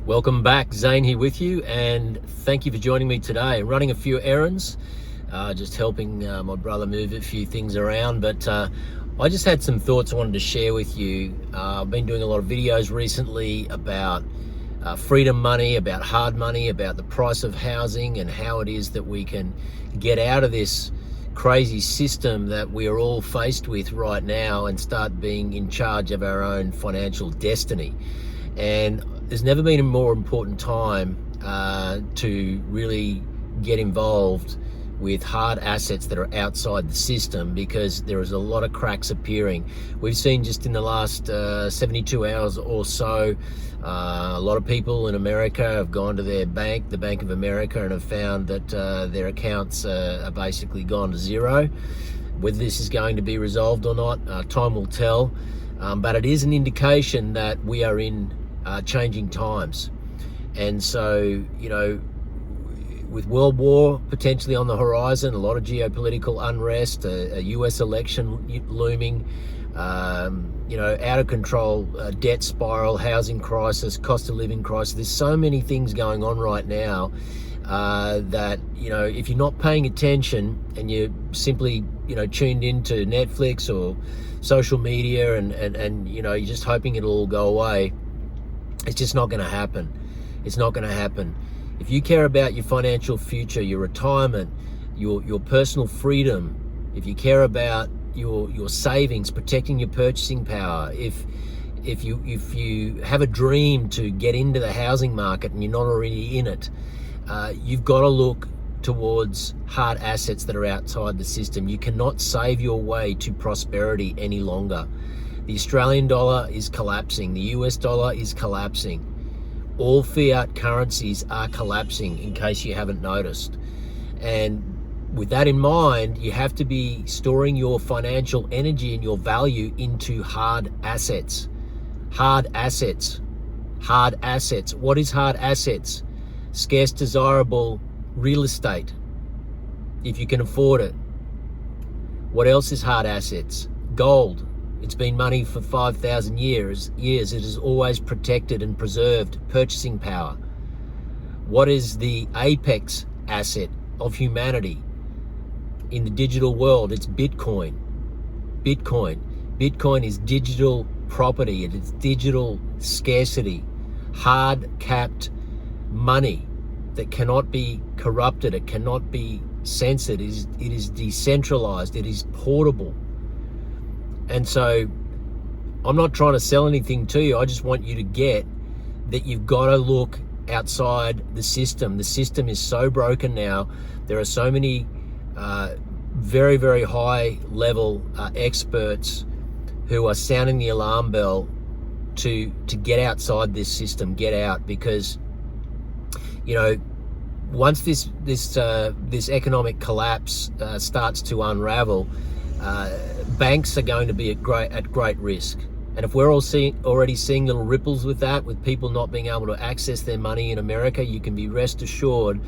Welcome back, Zane here with you, and thank you for joining me today. Running a few errands, just helping my brother move a few things around, but I just had some thoughts I wanted to share with you. I've been doing a lot of videos recently about freedom money, about hard money, about the price of housing and how it is that we can get out of this crazy system that we are all faced with right now and start being in charge of our own financial destiny. And there's never been a more important time to really get involved with hard assets that are outside the system, because there is a lot of cracks appearing. We've seen just in the last 72 hours or so, a lot of people in America have gone to their bank, the Bank of America, and have found that their accounts are basically gone to zero. Whether this is going to be resolved or not, time will tell. But it is an indication that we are in changing times. And so, with World War potentially on the horizon, a lot of geopolitical unrest, a US election looming, out of control debt spiral, housing crisis, cost of living crisis. There's so many things going on right now that, if you're not paying attention and you're simply, tuned into Netflix or social media and you're just hoping it'll all go away, it's just not going to happen. It's not going to happen. If you care about your financial future, your retirement, your personal freedom, if you care about your savings, protecting your purchasing power, if you have a dream to get into the housing market and you're not already in it, you've got to look towards hard assets that are outside the system. You cannot save your way to prosperity any longer. The Australian dollar is collapsing. The US dollar is collapsing. All fiat currencies are collapsing, in case you haven't noticed. And with that in mind, you have to be storing your financial energy and your value into hard assets. Hard assets. Hard assets. What is hard assets? Scarce, desirable real estate, if you can afford it. What else is hard assets? Gold. It's been money for 5,000 years. It has always protected and preserved purchasing power. What is the apex asset of humanity in the digital world? It's Bitcoin. Bitcoin is digital property. It is digital scarcity. Hard capped money that cannot be corrupted. It cannot be censored. It is decentralized. It is portable. And so I'm not trying to sell anything to you. I just want you to get that you've got to look outside the system. The system is so broken now. There are so many very, very high level experts who are sounding the alarm bell to get outside this system, get out, because once this economic collapse starts to unravel, banks are going to be at great risk. And if we're already seeing little ripples with that, with people not being able to access their money in America, you can be rest assured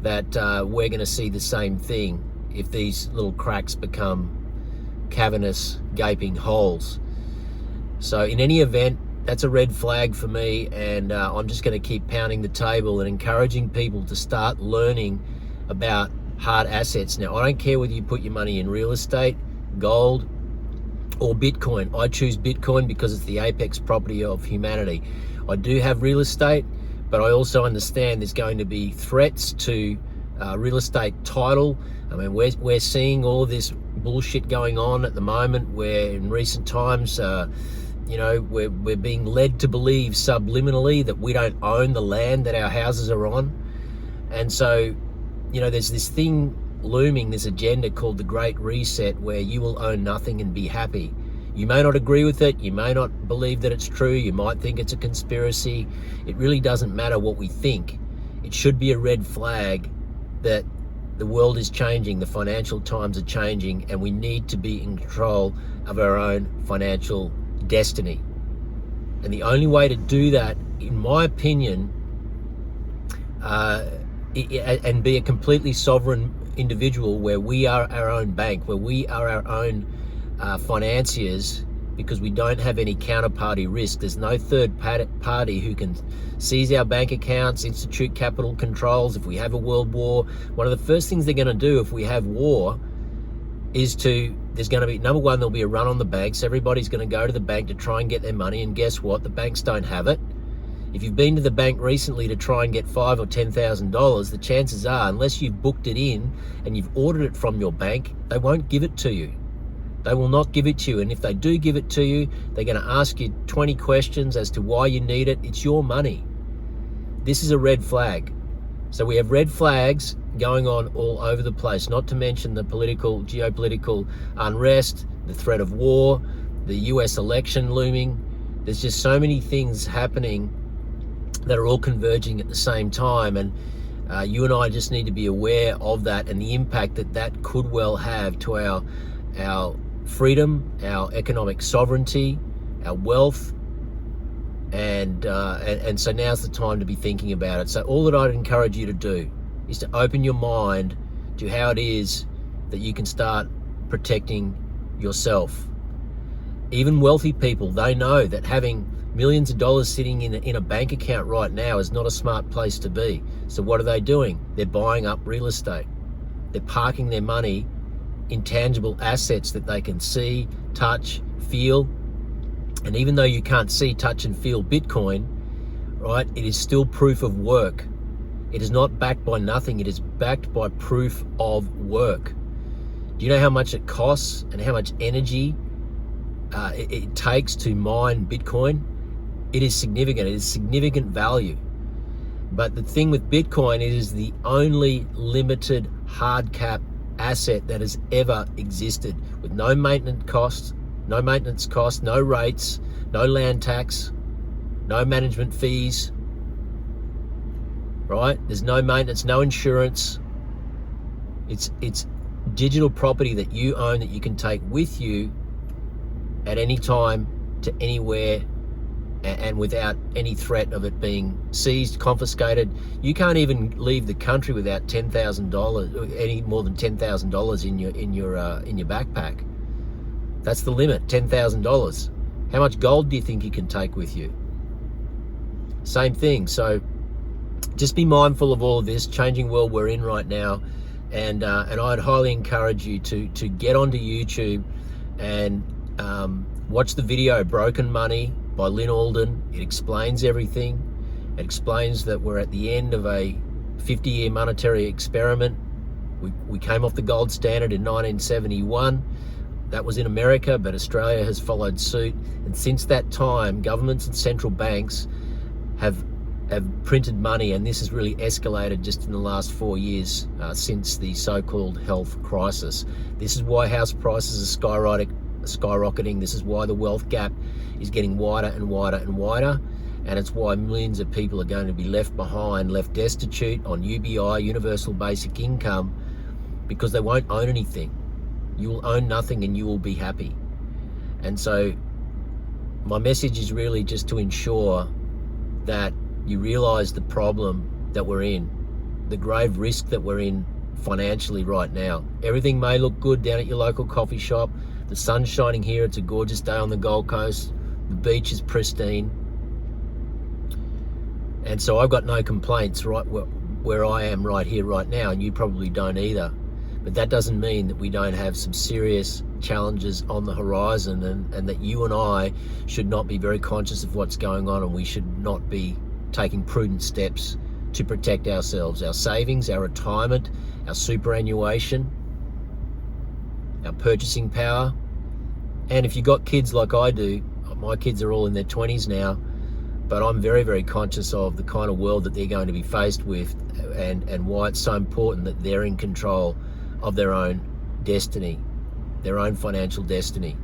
that we're going to see the same thing if these little cracks become cavernous, gaping holes. So in any event, that's a red flag for me, and I'm just going to keep pounding the table and encouraging people to start learning about hard assets. Now, I don't care whether you put your money in real estate, gold, or Bitcoin. I choose Bitcoin because it's the apex property of humanity. I do have real estate, but I also understand there's going to be threats to real estate title. I mean, we're seeing all of this bullshit going on at the moment, where in recent times, we're being led to believe subliminally that we don't own the land that our houses are on. And so, there's this thing looming, this agenda called the Great Reset, where you will own nothing and be happy. You may not agree with it. You may not believe that it's true. You might think it's a conspiracy. It really doesn't matter what we think. It should be a red flag that the world is changing, the financial times are changing, and we need to be in control of our own financial destiny. And the only way to do that, in my opinion, and be a completely sovereign individual, where we are our own bank, where we are our own financiers, because we don't have any counterparty risk. There's no third party who can seize our bank accounts, institute capital controls. If we have a world war, one of the first things they're going to do if we have war is there's going to be, number one, there'll be a run on the banks. Everybody's going to go to the bank to try and get their money, and guess what? The banks don't have it. If you've been to the bank recently to try and get $5,000 or $10,000, the chances are, unless you've booked it in and you've ordered it from your bank, they won't give it to you. They will not give it to you. And if they do give it to you, they're going to ask you 20 questions as to why you need it. It's your money. This is a red flag. So we have red flags going on all over the place, not to mention the geopolitical unrest, the threat of war, the US election looming. There's just so many things happening that are all converging at the same time. And you and I just need to be aware of that and the impact that that could well have to our freedom, our economic sovereignty, our wealth, and so now's the time to be thinking about it. So all that I'd encourage you to do is to open your mind to how it is that you can start protecting yourself. Even wealthy people, they know that having millions of dollars sitting in a bank account right now is not a smart place to be. So what are they doing? They're buying up real estate. They're parking their money in tangible assets that they can see, touch, feel. And even though you can't see, touch, and feel Bitcoin, right, it is still proof of work. It is not backed by nothing. It is backed by proof of work. Do you know how much it costs and how much energy it takes to mine Bitcoin? It is significant. It is significant value. But the thing with Bitcoin, it is the only limited hard cap asset that has ever existed, with no maintenance costs, no rates, no land tax, no management fees, right? There's no maintenance, no insurance. It's digital property that you own, that you can take with you at any time to anywhere, and without any threat of it being seized, confiscated. You can't even leave the country without $10,000, any more than $10,000 in your backpack. That's the limit, $10,000. How much gold do you think you can take with you? Same thing. So just be mindful of all of this changing world we're in right now, and I'd highly encourage you to get onto YouTube and watch the video Broken Money by Lynn Alden. It explains everything. It explains that we're at the end of a 50-year monetary experiment. We came off the gold standard in 1971. That was in America, but Australia has followed suit. And since that time, governments and central banks have printed money, and this has really escalated just in the last 4 years since the so-called health crisis. This is why house prices are skyrocketing. This is why the wealth gap is getting wider and wider and wider, and it's why millions of people are going to be left behind, left destitute on UBI, universal basic income, because they won't own anything. You will own nothing and you will be happy. And so my message is really just to ensure that you realize the problem that we're in, the grave risk that we're in financially right now. Everything may look good down at your local coffee shop. The sun's shining here. It's a gorgeous day on the Gold Coast. The beach is pristine. And so I've got no complaints right where I am right here, right now, and you probably don't either. But that doesn't mean that we don't have some serious challenges on the horizon, and that you and I should not be very conscious of what's going on, and we should not be taking prudent steps to protect ourselves, our savings, our retirement, our superannuation, our purchasing power. And if you've got kids like I do, my kids are all in their 20s now, but I'm very, very conscious of the kind of world that they're going to be faced with, and why it's so important that they're in control of their own destiny, their own financial destiny.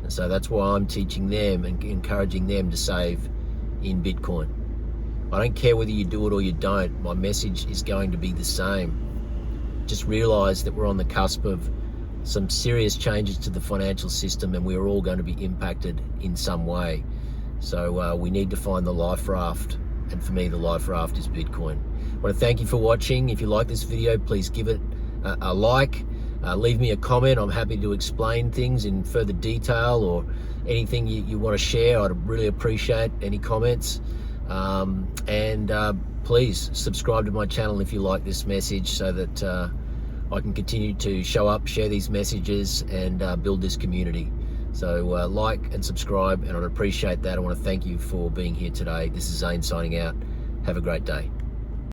And so that's why I'm teaching them and encouraging them to save in Bitcoin. I don't care whether you do it or you don't. My message is going to be the same. Just realize that we're on the cusp of some serious changes to the financial system, and we're all going to be impacted in some way. So we need to find the life raft, and for me the life raft is Bitcoin. I want to thank you for watching. If you like this video, please give it a like, leave me a comment. I'm happy to explain things in further detail, or anything you want to share, I'd really appreciate any comments. And please subscribe to my channel if you like this message, so that I can continue to show up, share these messages, and build this community. So like and subscribe, and I'd appreciate that. I want to thank you for being here today. This is Zane signing out. Have a great day.